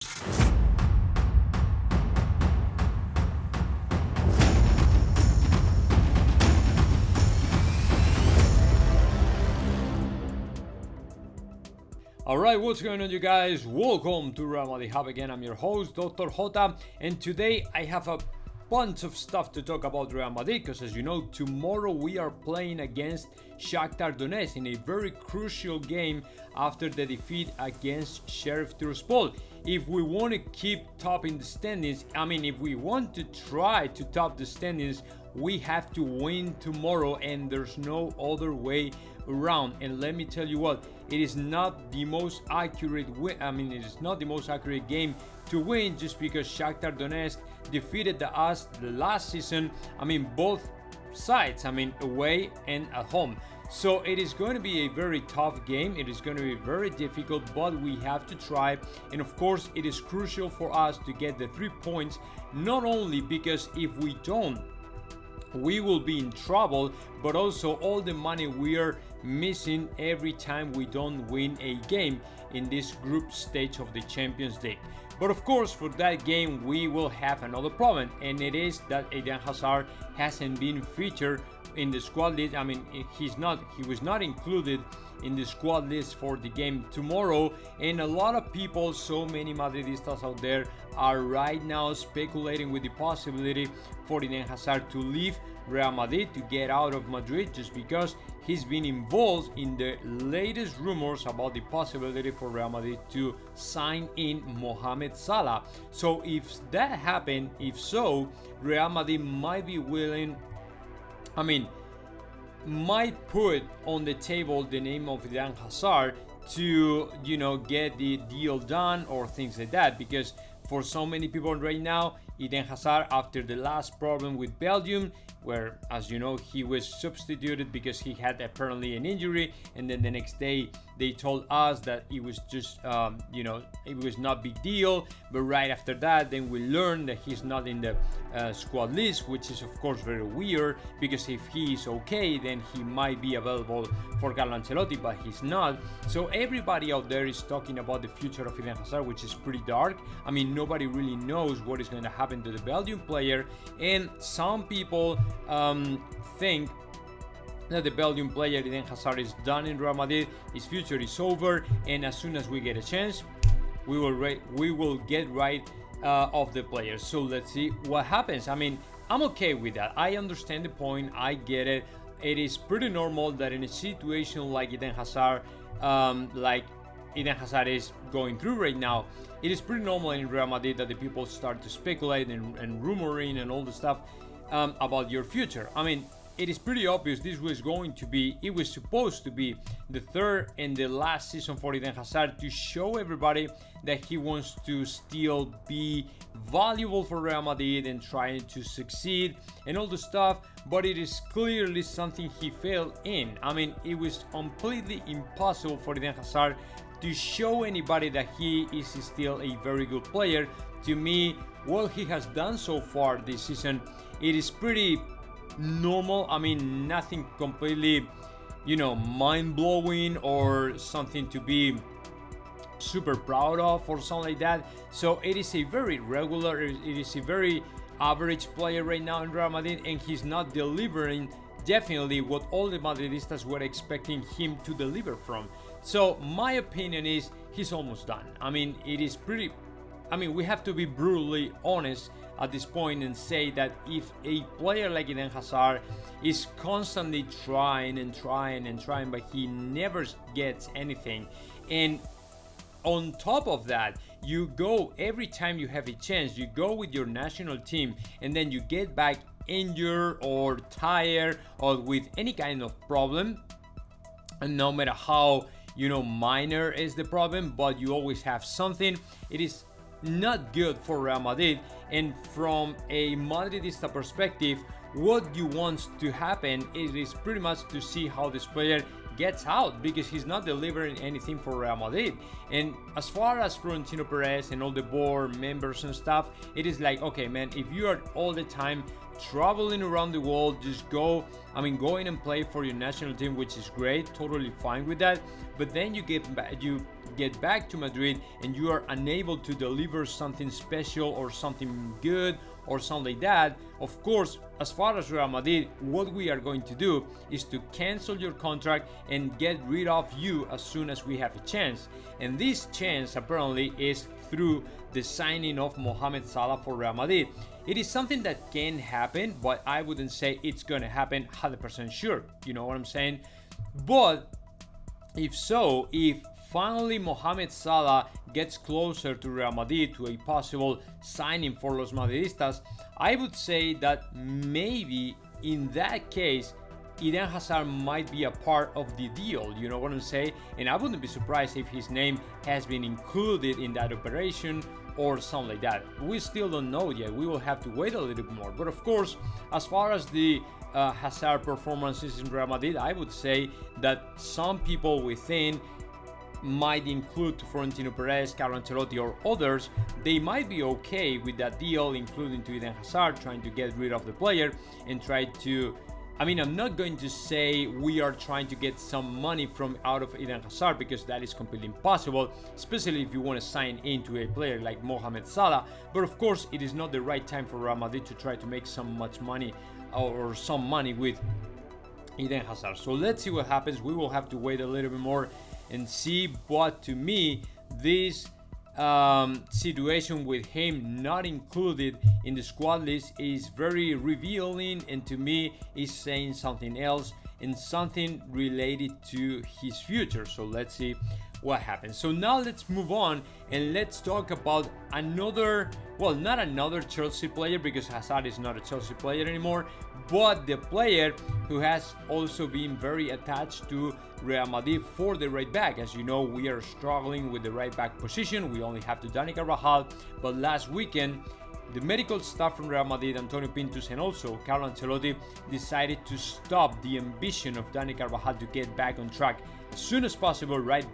Alright, what's going on, you guys? Welcome to Madrid Hub again. I'm your host, Dr. JOTA, and today I have a bunch of stuff to talk about Real Madrid because, as you know, tomorrow we are playing against Shakhtar Donetsk in a very crucial game after the defeat against Sheriff Tiraspol. If we want to keep topping the standings, if we want to try to top the standings, we have to win tomorrow, and there's no other way around. And let me tell you what, it is not the most accurate it is not the most accurate game to win just because Shakhtar Donetsk defeated us the last season. Both sides, away and at home. So it is going to be a very tough game. It is going to be very difficult, but we have to try. And of course, it is crucial for us to get the 3 points, not only because if we don't, we will be in trouble, but also all the money we are missing every time we don't win a game in this group stage of the Champions League. But of course, for that game we will have another problem, and it is that Eden Hazard hasn't been featured in the squad list. He was not included in the squad list for the game tomorrow, and a lot of people, so many Madridistas out there, are right now speculating with the possibility for Eden Hazard to leave Real Madrid, to get out of Madrid, just because he's been involved in the latest rumors about the possibility for Real Madrid to sign in Mohamed Salah. So if that happened, if so, Real Madrid might be willing, might put on the table the name of Eden Hazard to, get the deal done or things like that, because for so many people right now, Eden Hazard, after the last problem with Belgium, where, as you know, he was substituted because he had apparently an injury, and then the next day they told us that it was just, it was not big deal. But right after that, then we learned that he's not in the squad list, which is of course very weird, because if he is okay, then he might be available for Carlo Ancelotti, but he's not. So everybody out there is talking about the future of Eden Hazard, which is pretty dark. Nobody really knows what is going to happen to the Belgian player, and some people think that the Belgian player Eden Hazard is done in Real Madrid, his future is over, and as soon as we get a chance, we will get rid of the player. So let's see what happens. I'm okay with that. I understand the point. I get it. It is pretty normal that in a situation like Eden Hazard, is going through right now, it is pretty normal in Real Madrid that the people start to speculate and rumoring and all the stuff about your future. It is pretty obvious it was supposed to be the third and the last season for Eden Hazard, to show everybody that he wants to still be valuable for Real Madrid and trying to succeed and all the stuff, but it is clearly something he failed in. It was completely impossible for Eden Hazard to show anybody that he is still a very good player. To me, what he has done so far this season, it is pretty normal. Nothing completely, mind-blowing or something to be super proud of or something like that. So it is a very regular, it is a very average player right now in Real Madrid, and he's not delivering definitely what all the Madridistas were expecting him to deliver from. So my opinion is he's almost done. It is pretty, we have to be brutally honest at this point and say that if a player like Eden Hazard is constantly trying, but he never gets anything, and on top of that, you go every time you have a chance, you go with your national team, and then you get back injured or tired or with any kind of problem, and no matter how minor is the problem, but you always have something, it is not good for Real Madrid. And from a Madridista perspective, what you want to happen is pretty much to see how this player gets out, because he's not delivering anything for Real Madrid. And as far as Florentino Perez and all the board members and stuff, it is like, okay man, if you are all the time traveling around the world, just go and play for your national team, which is great, totally fine with that. But then you get back to Madrid and you are unable to deliver something special or something good or something like that, of course, as far as Real Madrid, what we are going to do is to cancel your contract and get rid of you as soon as we have a chance. And this chance apparently is through the signing of Mohamed Salah for Real Madrid. It is something that can happen, but I wouldn't say it's going to happen 100% sure. You know what I'm saying? But if finally Mohamed Salah gets closer to Real Madrid, to a possible signing for Los Madridistas, I would say that maybe in that case Eden Hazard might be a part of the deal, you know what I'm saying? And I wouldn't be surprised if his name has been included in that operation or something like that. We still don't know yet. We will have to wait a little bit more. But of course, as far as the Hazard performances in Real Madrid, I would say that some people within might include Florentino Perez, Carlo Ancelotti, or others. They might be okay with that deal, including to Eden Hazard, trying to get rid of the player and try to, I'm not going to say we are trying to get some money out of Eden Hazard, because that is completely impossible, especially if you want to sign into a player like Mohamed Salah. But of course, it is not the right time for Real Madrid to try to make some money with Eden Hazard. So let's see what happens. We will have to wait a little bit more and see. But to me, this situation with him not included in the squad list is very revealing, and to me is saying something else and something related to his future. So let's see what happens. So now let's move on and let's talk about not another Chelsea player, because Hazard is not a Chelsea player anymore, but the player who has also been very attached to Real Madrid for the right back. As you know, we are struggling with the right back position. We only have to Dani Carvajal, but last weekend the medical staff from Real Madrid, Antonio Pintus and also Carlo Ancelotti, decided to stop the ambition of Dani Carvajal to get back on track as soon as possible, right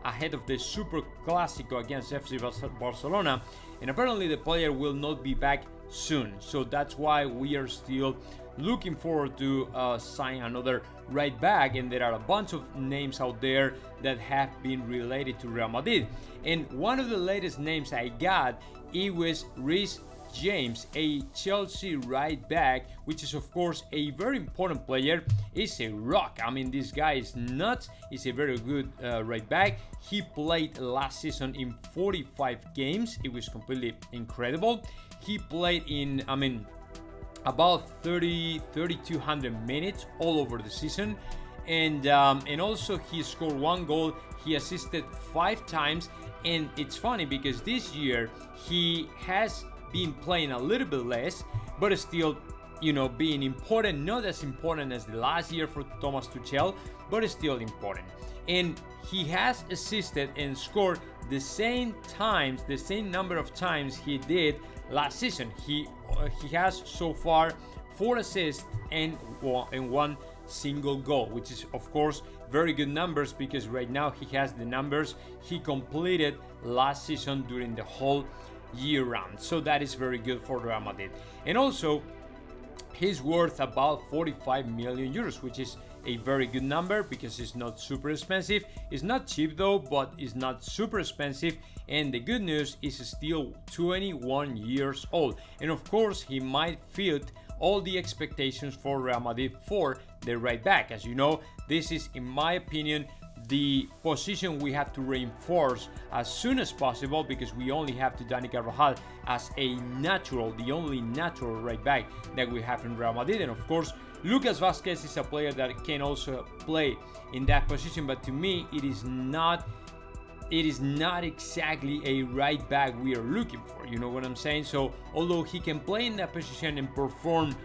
ahead of the Super Clásico against FC Barcelona. And apparently the player will not be back soon. So that's why we are still looking forward to sign another right back. And there are a bunch of names out there that have been related to Real Madrid. And one of the latest names I got, it was Reece James, a Chelsea right back, which is of course a very important player. He's a rock. This guy is nuts. He's a very good right back. He played last season in 45 games. It was completely incredible. He played in about 3,200 minutes all over the season, and also he scored 1 goal. He assisted 5 times, and it's funny because this year he has been playing a little bit less, but still, being important. Not as important as the last year for Thomas Tuchel, but still important. And he has assisted and scored the same number of times he did last season. He has so far 4 assists and 1 single goal, which is of course very good numbers, because right now he has the numbers he completed last season during the whole year round. So that is very good for Real Madrid. And also he's worth about 45 million euros, which is a very good number because it's not super expensive. It's not cheap though, but it's not super expensive. And the good news is still 21 years old. And of course, he might fit all the expectations for Real Madrid for the right back. As you know, this is, in my opinion, the position we have to reinforce as soon as possible, because we only have to Dani Carvajal as the only natural right back that we have in Real Madrid. And of course, Lucas Vázquez is a player that can also play in that position, but to me, it is not exactly a right back we are looking for. You know what I'm saying? So although he can play in that position and perform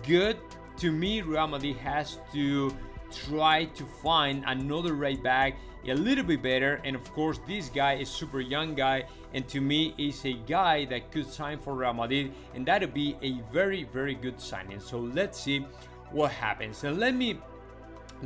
good, to me, Real Madrid has to try to find another right back a little bit better. And of course, this guy is super young guy, and to me is a guy that could sign for Real Madrid, and that would be a very, very good signing. So let's see what happens. And let me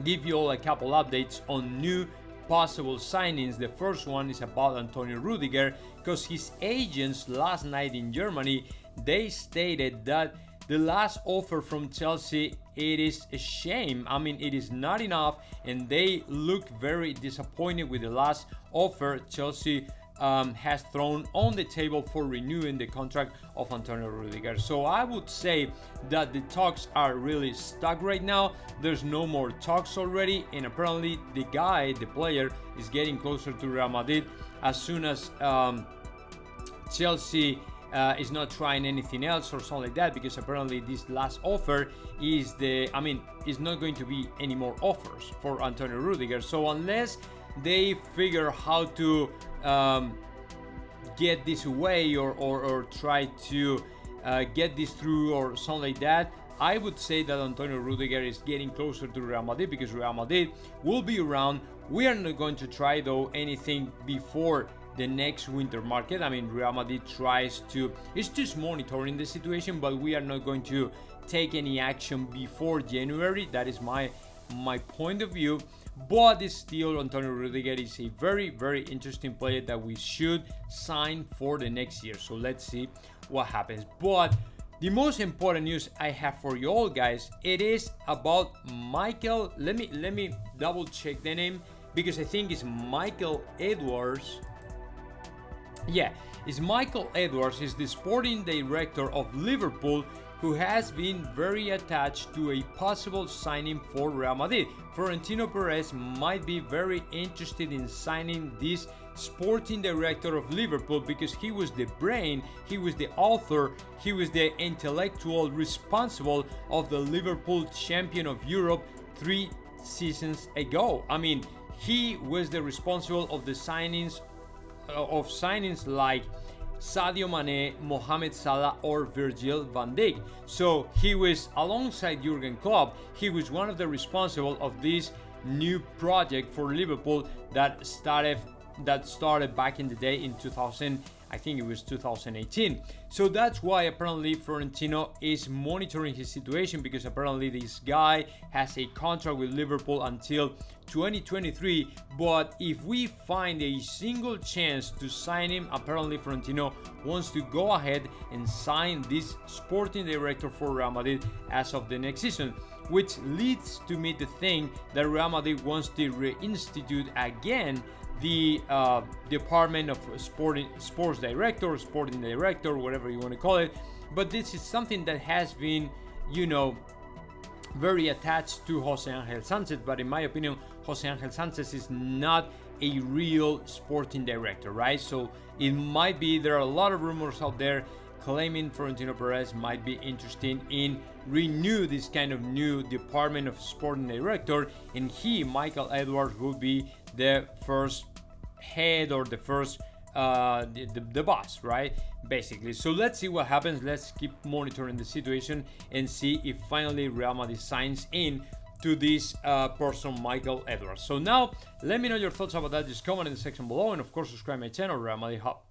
give you all a couple updates on new possible signings. The first one is about Antonio Rüdiger, because his agents last night in Germany, they stated that the last offer from Chelsea it is a shame. I mean, it is not enough, and they look very disappointed with the last offer Chelsea has thrown on the table for renewing the contract of Antonio Rüdiger. So I would say that the talks are really stuck right now. There's no more talks already, and apparently the player, is getting closer to Real Madrid as soon as Chelsea is not trying anything else or something like that, because apparently this last offer is not going to be any more offers for Antonio Rüdiger. So unless they figure how to get this away or try to get this through or something like that, I would say that Antonio Rüdiger is getting closer to Real Madrid, because Real Madrid will be around. We are not going to try though anything before the next winter market. I mean, Real Madrid is just monitoring the situation, but we are not going to take any action before January. That is my point of view. But still, Antonio Rüdiger is a very, very interesting player that we should sign for the next year. So let's see what happens. But the most important news I have for you all, guys, it is about Michael. Let me double check the name, because I think it's Michael Edwards. Yeah, it's Michael Edwards. He's the sporting director of Liverpool, who has been very attached to a possible signing for Real Madrid. Florentino Perez might be very interested in signing this sporting director of Liverpool, because he was the brain, he was the author, he was the intellectual responsible of the Liverpool champion of Europe 3 seasons ago. I mean, he was the responsible of the signings like Sadio Mane, Mohamed Salah, or Virgil van Dijk. So he was, alongside Jurgen Klopp, he was one of the responsible of this new project for Liverpool that started back in the day in 2000. I think it was 2018. So that's why apparently Florentino is monitoring his situation, because apparently this guy has a contract with Liverpool until 2023. But if we find a single chance to sign him, apparently Florentino wants to go ahead and sign this sporting director for Real Madrid as of the next season, which leads to me to think that Real Madrid wants to reinstitute again the department of sports director, sporting director, whatever you want to call it. But this is something that has been, very attached to Jose Angel Sanchez. But in my opinion, Jose Angel Sanchez is not a real sporting director, right? So it might be, there are a lot of rumors out there claiming Florentino Perez might be interested in renew this kind of new department of sporting director, and Michael Edwards, will be the first head, or the first the boss, right, basically. So let's see what happens. Let's keep monitoring the situation and see if finally Real Madrid signs in to this person, Michael Edwards. So now let me know your thoughts about that. Just comment in the section below, and of course subscribe my channel, Real Madrid Hub.